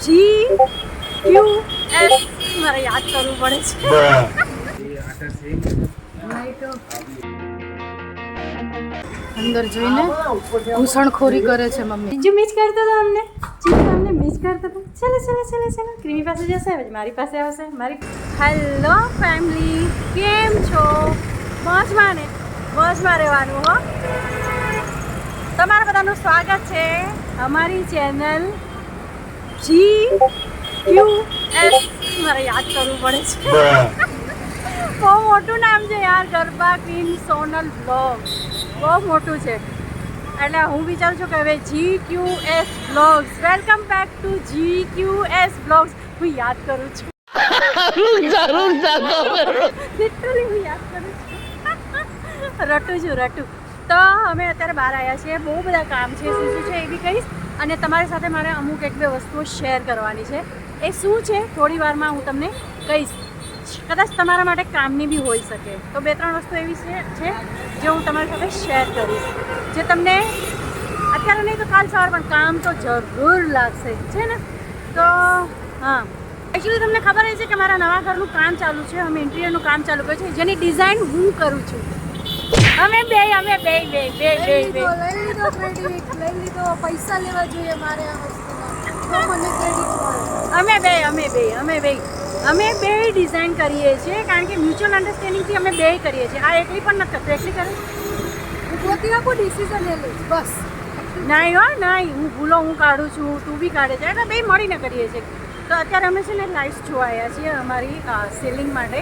GQS મારે યાદ કરવું પડે છે અંદર જોઈને ઘૂસણખોરી કરે છે મમ્મી. જીજુ મિસ કરતો હતો અમને, જીજુ અમને મિસ કરતો હતો. ચલો ચલો ચલો ચલો ક્રીમી પાસે જશે, હવે મારી પાસે આવશે. મારી હેલો ફેમિલી, કેમ છો? મોજમાં ને? મોજમાં રહેવાનું હો. તમારા બધાનું સ્વાગત છે અમારી ચેનલ GQS. મારે યાદ કરવું પડે છે, બહુ મોટું નામ છે યાર. ગરબા ક્વીન સોનલ બ્લોગ્સ બહુ મોટું છે, એટલે હું વિચારું છું કે હવે GQS blogs. Welcome back to GQS blogs. હું યાદ કરું છું, લિટરલી હું યાદ કરું છું, રટું છું રટું. તો અમે અત્યારે બહાર આવ્યા છીએ, બહુ બધા કામ છે, શું શું છે એ બી કહીશ. અને તમારી સાથે મારે અમુક એક બે વસ્તુઓ શેર કરવાની છે. એ શું છે થોડી વારમાં હું તમને કહીશ. કદાચ તમારા માટે કામની બી હોઈ શકે. તો બે ત્રણ વસ્તુ એવી છે જે હું તમારી સાથે શેર કરીશ, જે તમને અત્યારે નહીં તો કાલ સવાર પણ કામ તો જરૂર લાગશે, છે ને? તો હા, એકચ્યુઅલી તમને ખબર છે કે મારા નવા ઘરનું કામ ચાલુ છે. અમે ઇન્ટિરિયરનું કામ ચાલુ કર્યું છે, જેની ડિઝાઇન હું કરું છું. અમે બે લઈ લીધો પૈસા લેવા જોઈએ મારે આ વસ્તુના, મને ક્રેડિટ. અમે બે ડિઝાઇન કરીએ છીએ, કારણ કે મ્યુચ્યુઅલ અન્ડરસ્ટેન્ડિંગથી અમે બે કરીએ છીએ. આ એકલી પણ નથી કરતી, એકલી કરે હું પોતી આપું ડિસિઝન એ લઈશ બસ. નહીં હો નહીં, હું ભૂલો હું કાઢું છું, તું બી કાઢે છે, એટલે બે મળીને કરીએ છીએ. તો અત્યારે અમે છે ને લાઇટ્સ જોવા આવ્યા છીએ અમારી સીલિંગ માટે.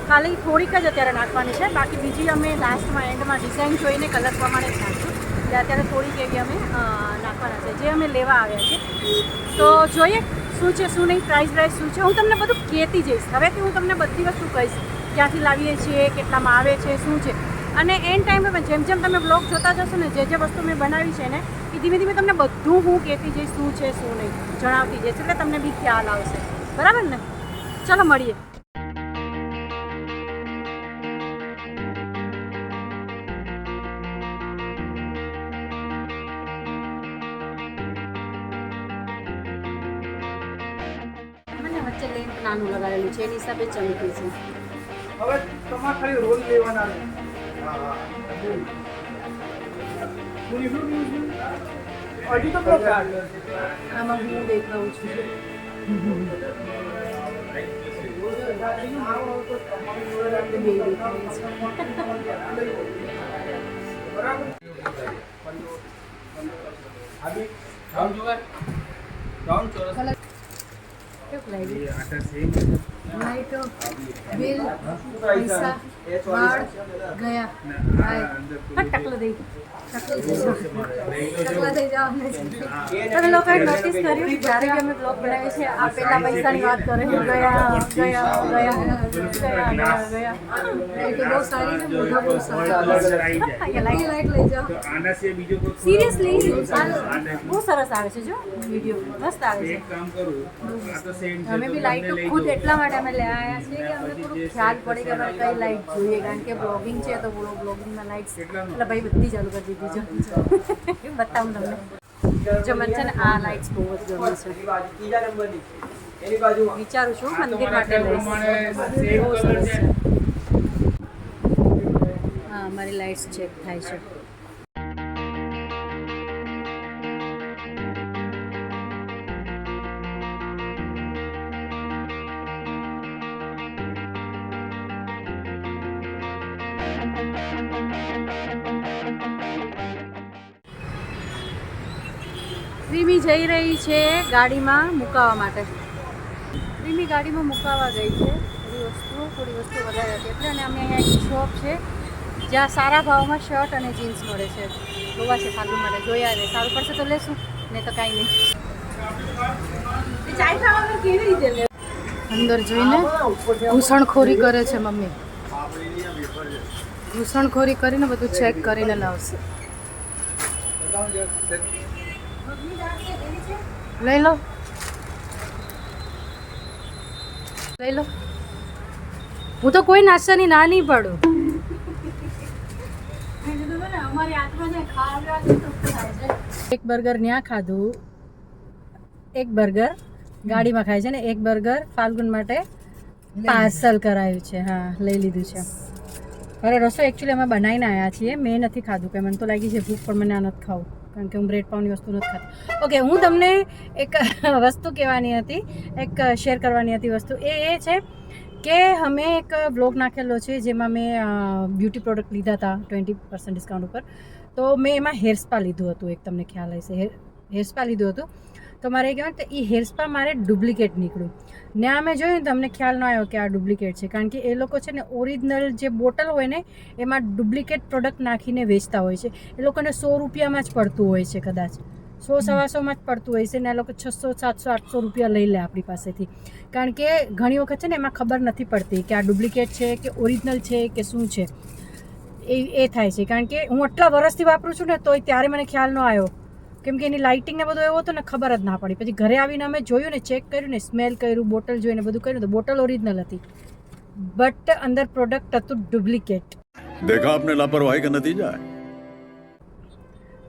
ખાલી થોડીક જ અત્યારે નાખવાની છે, બાકી બીજી અમે લાસ્ટમાં એન્ડમાં ડિઝાઇન જોઈને કલર પ્રમાણે જ નાખશું. એટલે અત્યારે થોડીક એવી અમે નાખવાના છે, જે અમે લેવા આવ્યા છીએ. તો જોઈએ શું છે શું નહીં, પ્રાઇસ શું છે, હું તમને બધું કહેતી જઈશ. હવેથી હું તમને બધી વસ્તુ કહીશ, ક્યાંથી લાવીએ છીએ, કેટલામાં આવે છે, શું છે. અને એન્ડ ટાઈમે પણ જેમ જેમ તમે બ્લોગ જોતા જશો ને, જે વસ્તુ મેં બનાવી છે ને, એ ધીમે ધીમે તમને બધું હું કહેતી જઈશ, શું છે શું નહીં જણાવતી જઈશ, એટલે તમને બી ખ્યાલ આવશે. બરાબર ને? ચલો મળીએ. વચ્ચે લેમ્પ નાનું લગાવેલું છે, એની હિસાબે ચમકે છે. હવે તમારે ખાલી રોલ લેવાના છે. હજી તો આમાં હું દેખાઉં છું. લાઈટો બિલ પૈસા વાળ ગયા ટકલો દઈ તમે લોકોએ નોટિસ કર્યું જ્યારે બી અમે બ્લોગ બનાવીએ છીએ, આ પહેલા પૈસાની વાત કરે છે. ગયા બહુ સારી છે, મોઢા બહુ સારા. લાઈટ લઈ જાઓ, સિરિયસલી બહુ સરસ આવે છે. જો વિડીયો મસ્ત આવે છે. અમે બી લાઈટો ખુદ એટલા માટે અમે લઈ આવ્યા છીએ કે અમને થોડું ખ્યાલ પડે કે અમારે કઈ લાઈટ જોઈએ, કારણ કે બ્લોગિંગ છે તો બ્લોગિંગમાં લાઈટ્સ એટલે ભાઈ બધી ચાલુ કરી દીધી છે. બતાવું તમને. જો મને છે ને આ લાઈટ્સ બહુ જ ગમે છે. વિચારું છું મંદિર માટે લઈશ. બહુ સરસ છે. હા, મારી લાઈટ્સ ચેક થાય છે. રીમી જઈ રહી છે ગાડીમાં મુકાવવા માટે. રીમી ગાડીમાં મુકાવવા ગઈ છે. થોડી વસ્તુ વધારે હતી એટલે. અને અમે અહીંયા એક શોપ છે જ્યાં સારા ભાવમાં શર્ટ અને જીન્સ મળે છે. જોવા છે ફાલ્ગુન માટે, જોઈ આવે. સારું પડશે તો લેશું, નહીં તો કાંઈ નહીં. ચાય ખાવાનું કેવી રીતે લે? અંદર જોઈને ઘૂસણખોરી કરે છે મમ્મી. ઘૂસણખોરી કરીને બધું ચેક કરીને લાવશે. લઈ લો, લઈ લો. હું તો કોઈ નાસ્તાની ના નહીં પડું. એક બર્ગર ત્યાં ખાધું, એક બર્ગર ગાડીમાં ખાય છે ને એક બર્ગર ફાલ્ગુન માટે પાર્સલ કરાયું છે. હા, લઈ લીધું છે. અરે રસોઈ એકચ્યુઅલી અમે બનાવીને આવ્યા છીએ. મેં નથી ખાધું કે મને તો લાગી છે ભૂખ, પણ મને આ નથી ખાવું કારણ કે હું બ્રેડ પાઉની વસ્તુ નથી ખાતી. ઓકે, હું તમને એક વસ્તુ કહેવાની હતી, એક શેર કરવાની હતી વસ્તુ. એ છે કે અમે એક બ્લોગ નાખેલો છે જેમાં મેં બ્યુટી પ્રોડક્ટ લીધા હતા 20% ડિસ્કાઉન્ટ ઉપર. તો મેં એમાં હેર સ્પા લીધું હતું. એક તમને ખ્યાલ હશે, હેર સ્પા લીધું હતું. તો મારે એ કહેવાય તો એ હેર સ્પા મારે ડુપ્લિકેટ નીકળ્યું. ત્યાં મેં જોયું ને તમને ખ્યાલ ન આવ્યો કે આ ડુપ્લિકેટ છે, કારણ કે એ લોકો છે ને ઓરિજિનલ જે બોટલ હોય ને એમાં ડુપ્લિકેટ પ્રોડક્ટ નાખીને વેચતા હોય છે. એ લોકોને 100 રૂપિયામાં જ પડતું હોય છે, કદાચ 100-125માં જ પડતું હોય છે ને આ લોકો 600, 700, 800 રૂપિયા લઈ લે આપણી પાસેથી. કારણ કે ઘણી વખત છે ને એમાં ખબર નથી પડતી કે આ ડુપ્લિકેટ છે કે ઓરિજિનલ છે કે શું છે. એ થાય છે. કારણ કે હું આટલા વર્ષથી વાપરું છું ને તોય ત્યારે મને ખ્યાલ ન આવ્યો, કેમ કે એની લાઇટિંગ ને બધું એવું હતું ને ખબર જ ના પડી. પછી ઘરે આવીને અમે જોયું ને, ચેક કર્યું ને, સ્મેલ કર્યું, બોટલ જોઈને બધું કર્યું તો બોટલ ઓરિજિનલ હતી, બટ અંદર પ્રોડક્ટ હતું ડુપ્લિકેટ. देखा आपने लापरवाही का नतीजा है.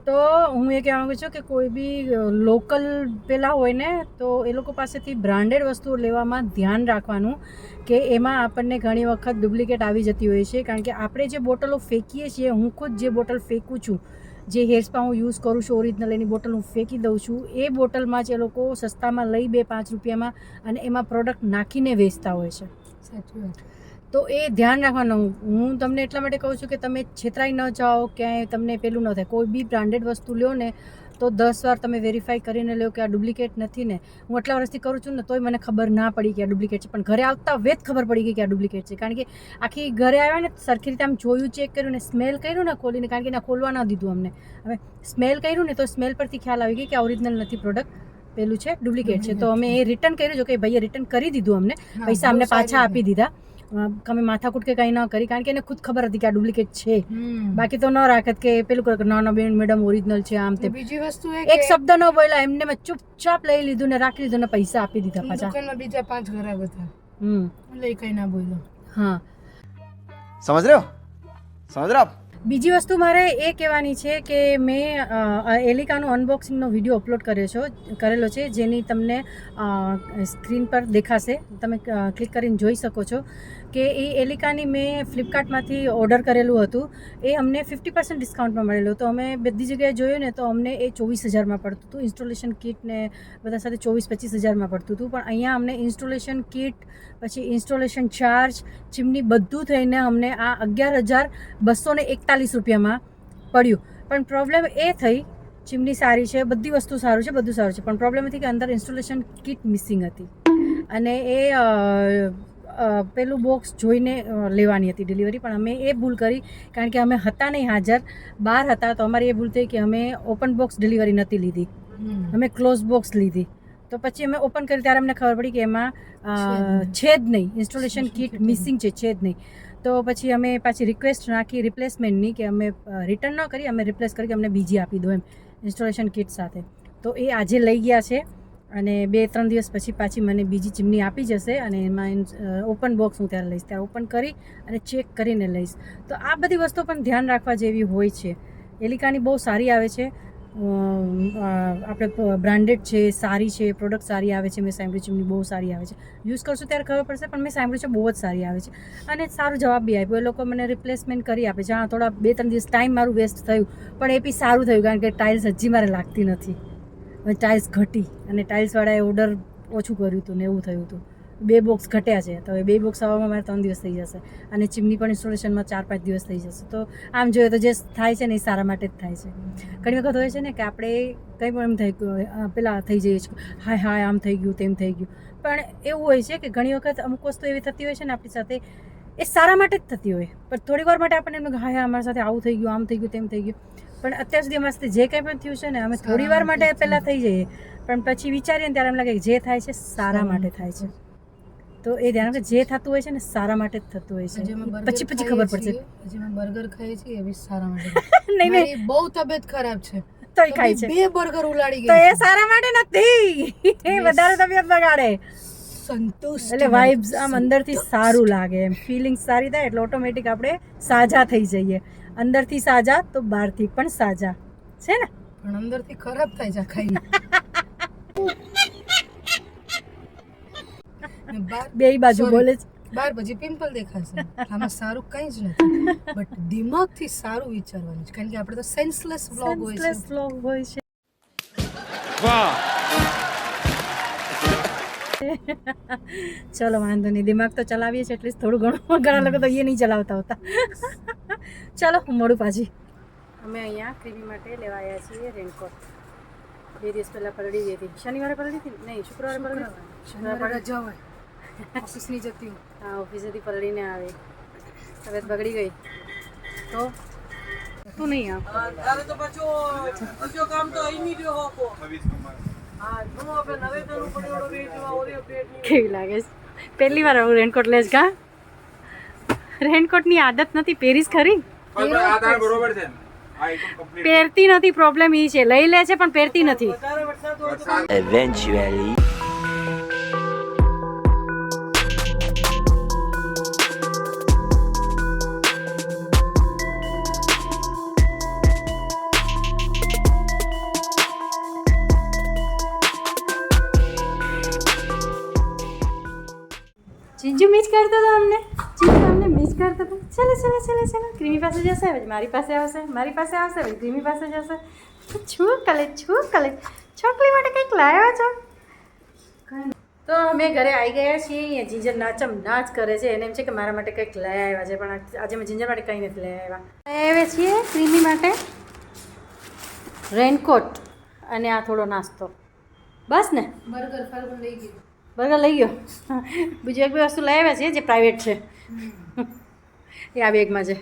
તો હું એ કહેવા માગું છું કે કોઈ બી લોકલ પેલા હોય ને તો એ લોકો પાસેથી બ્રાન્ડેડ વસ્તુઓ લેવામાં ધ્યાન રાખવાનું કે એમાં આપણને ઘણી વખત ડુપ્લિકેટ આવી જતી હોય છે. કારણ કે આપણે જે બોટલો ફેંકીએ છીએ, હું ખુદ જે બોટલ ફેંકું છું, જે હેર સ્પા હું યુઝ કરું છું ઓરિજિનલ, એની બોટલ હું ફેંકી દઉં છું. એ બોટલમાં જ એ લોકો સસ્તામાં લઈ 2-5 રૂપિયામાં અને એમાં પ્રોડક્ટ નાખીને વેચતા હોય છે. સાચી વાત. તો એ ધ્યાન રાખવાનું. હું તમને એટલા માટે કહું છું કે તમે છેતરાઈ ન જાઓ, ક્યાંય તમને પેલું ન થાય. કોઈ બી બ્રાન્ડેડ વસ્તુ લ્યો ને તો 10 વાર તમે વેરીફાઈ કરીને લો કે આ ડુપ્લિકેટ નથી ને. હું આટલા વર્ષથી કરું છું ને તોય મને ખબર ના પડી કે આ ડુપ્લિકેટ છે, પણ ઘરે આવતા વેત ખબર પડી ગઈ કે આ ડુપ્લિકેટ છે. કારણ કે આખી ઘરે આવ્યા ને સરખી રીતે આમ જોયું, ચેક કર્યું ને સ્મેલ કર્યું ને ખોલીને, કારણ કે એને ખોલવા ના દીધું અમને. હવે સ્મેલ કર્યું ને તો સ્મેલ પરથી ખ્યાલ આવી ગઈ કે આ ઓરિજિનલ નથી પ્રોડક્ટ, પેલું છે ડુપ્લિકેટ છે. તો અમે એ રિટર્ન કર્યું, જો કે ભાઈએ રિટર્ન કરી દીધું, અમને પૈસા અમને પાછા આપી દીધા. અમે માથાકૂટ કે કંઈ ન કરી, કારણ કે એને ખુદ ખબર હતી કે આ ડુપ્લિકેટ છે. બાકી તો ન રાખત કે પેલું કરે કે ના બેન મેડમ ઓરિજિનલ છે આમ તે. બીજી વસ્તુ એક શબ્દ ન બોલ્યા, એમને મેં ચૂપચાપ લઈ લીધું ને રાખી લીધું ને પૈસા આપી દીધા પાછા. દુકાનમાં બીજા 5 ગ્રાહક હતા, એટલે કઈ ના બોલ્યો. હા, સમજ રહ્યો? સમજ રહ્યો? બીજી વસ્તુ મારે એ કહેવાની છે કે મેં એલિકાનો અનબોક્સિંગનો વિડીયો અપલોડ કરેલો છે, જેની તમને સ્ક્રીન પર દેખાશે, તમે ક્લિક કરીને જોઈ શકો છો કે એ એલિકાની મેં ફ્લિપકાર્ટમાંથી ઓર્ડર કરેલું હતું. એ અમને 50% ડિસ્કાઉન્ટમાં મળેલું હતું. અમે બધી જગ્યાએ જોયું ને તો અમને એ 24,000માં પડતું હતું. ઇન્સ્ટોલેશન કિટ ને બધા સાથે 24-25,000માં પડતું હતું. પણ અહીંયા અમને ઇન્સ્ટોલેશન કિટ, પછી ઇન્સ્ટોલેશન ચાર્જ, ચીમની બધું થઈને અમને આ 11,241 રૂપિયામાં પડ્યું. પણ પ્રોબ્લેમ એ થઈ, ચીમની સારી છે, બધી વસ્તુ સારું છે, બધું સારું છે, પણ પ્રોબ્લેમ હતી કે અંદર ઇન્સ્ટોલેશન કિટ મિસિંગ હતી. અને એ પેલું બોક્સ જોઈને લેવાની હતી ડિલિવરી, પણ અમે એ ભૂલ કરી, કારણ કે અમે હતા નહીં હાજર, બહાર હતા. તો અમારી એ ભૂલ થઈ કે અમે ઓપન બોક્સ ડિલિવરી નથી લીધી, અમે ક્લોઝ બોક્સ લીધી. તો પછી અમે ઓપન કરી ત્યારે અમને ખબર પડી કે એમાં છે જ નહીં, ઇન્સ્ટોલેશન કિટ મિસિંગ છે જ નહીં. તો પછી અમે પાછી રિક્વેસ્ટ નાખી રિપ્લેસમેન્ટની કે અમે રિટર્ન ન કરી, અમે રિપ્લેસ કરી કે અમને બીજી આપી દો એમ ઇન્સ્ટોલેશન કિટ સાથે. તો એ આજે લઈ ગયા છે અને 2-3 દિવસ પછી પાછી મને બીજી ચીમની આપી જશે. અને એમાં ઓપન બોક્સ હું ત્યારે લઈશ, ત્યારે ઓપન કરી અને ચેક કરીને લઈશ. તો આ બધી વસ્તુઓ પણ ધ્યાન રાખવા જેવી હોય છે. એલિકાની બહુ સારી આવે છે, આપણે બ્રાન્ડેડ છે, સારી છે, પ્રોડક્ટ સારી આવે છે. મેં સાંભળ્યું ચીમની બહુ સારી આવે છે, યુઝ કરશું ત્યારે ખબર પડશે, પણ મેં સાંભળ્યું છે બહુ જ સારી આવે છે. અને સારું જવાબ બી આપ્યો, એ લોકો મને રિપ્લેસમેન્ટ કરી આપે છે. હા, થોડા 2-3 દિવસ ટાઈમ મારું વેસ્ટ થયું, પણ એ બી સારું થયું, કારણ કે ટાઇલ્સ હજી મારે લાગતી નથી. હવે ટાઇલ્સ ઘટી અને ટાઇલ્સવાળાએ ઓર્ડર ઓછું કર્યું હતું ને એવું થયું હતું. 2 બોક્સ ઘટ્યા છે, તો હવે 2 બોક્સ આવવામાં મારે 3 દિવસ થઈ જશે. અને ચીમની પણ ઇન્સ્ટોલેશનમાં 4-5 દિવસ થઈ જશે. તો આમ જોઈએ તો જે થાય છે ને એ સારા માટે જ થાય છે. ઘણી વખત હોય છે ને કે આપણે કંઈ પણ એમ થઈ ગયું, પેલા થઈ જઈએ છીએ, હાય આમ થઈ ગયું, તેમ થઈ ગયું. પણ એવું હોય છે કે ઘણી વખત અમુક વસ્તુ એવી થતી હોય છે ને આપણી સાથે, એ સારા માટે જ થતી હોય, પણ થોડી વાર માટે આપણને એમ હાય અમારી સાથે આવું થઈ ગયું, આમ થઈ ગયું, તેમ થઈ ગયું. પણ અત્યાર સુધી અમારી સાથે જે કંઈ પણ થયું છે ને, અમે થોડી વાર માટે પહેલાં થઈ જઈએ, પણ પછી વિચારીએ ને ત્યારે એમ લાગે કે જે થાય છે સારા માટે થાય છે. તો એ ધ્યાન રાખો, જે થતું હોય છે ને સારા માટે જ થતું હોય છે. પછી ખબર પડશે. હજી અમે બર્ગર ખાઈએ છીએ, એ બી સારા માટે. નહીં, બહુ તબિયત ખરાબ છે તો એ ખાય છે, 2 બર્ગર ઉલાડી તો ગઈ. એ સારા માટે નથી, એ વધારે તબિયત બગાડે. સંતુષ્ટ એટલે વાઇબ્સ આમ અંદરથી સારું લાગે, એમ ફિલિંગ સારી થાય એટલે ઓટોમેટિક આપણે સાજા થઈ જઈએ. અંદરથી સાજા તો બહારથી પણ સાજા છે ને. પણ અંદરથી ખરાબ થાય છે ખાઈને. ને બાર બેય બાજુ sorry, બોલે છે. બાર પછી પિમ્પલ દેખાશે આમાં સારું કંઈ જ નથી બટ દિમાગથી સારું વિચારવાનું છે કારણ કે આપણે તો સેન્સલેસ વ્લોગ હોય Senseless છે vlog હોય છે. ચલો વાંધો નહીં, દિમાગ તો ચલાવીએ છીએ એટલીસ્ટ થોડું ઘણું. ઘણા લોકો તો એ નહીં ચલાવતા હોતા. ચલો હું મળું પાછી. અમે અહીંયા ક્રીમી માટે લેવા આવ્યા છીએ રેનકોટ. 2 દિવસ પહેલાં પલળી ગઈ હતી. શનિવારે પલળી હતી? નહીં, શુક્રવારે પલળી. શનિવારે રજા હોય ઓફિસની જતી હોય હા, ઓફિસેથી પલળીને આવી. તબિયત બગડી ગઈ તો તું નહીં આવ. કેવી લાગે છે? પહેલી વાર આવું રેનકોટ લેશ કા? રેનકોટની આદત નથી, પહેરીશ ખરી? પહેરતી નથી, પ્રોબ્લેમ એ છે. લઈ લે છે પણ પહેરતી નથી. Eventually. ચીજુ મિસ કરતો હતો અમને. ચીજુ અમને મિસ કરતો હતો. ચલો ચલો ચલો ચલો, ક્રીમી પાસે જશે, પછી મારી પાસે આવશે, મારી પાસે આવશે, પછી ક્રીમી પાસે જશે. છું કલે છોકરી માટે કંઈક લાવ્યા છો? તો અમે ઘરે આવી ગયા છીએ. અહીંયા જીંજર નાચમ નાચ કરે છે. એને એમ છે કે મારા માટે કંઈક લઈ આવ્યા છે, પણ આજે મેં જીંજર માટે કંઈ નથી લઈ આવ્યા. લઈ આવ્યા છીએ ક્રીમી માટે રેનકોટ અને આ થોડો નાસ્તો. બસ ને, બર્ગર ફર્ગર લઈ ગયું બર્ગર લઈ ગયો. બીજું એક બે વસ્તુ લઈ આવ્યા છે જે પ્રાઇવેટ છે. એ આ બેગમાં છે.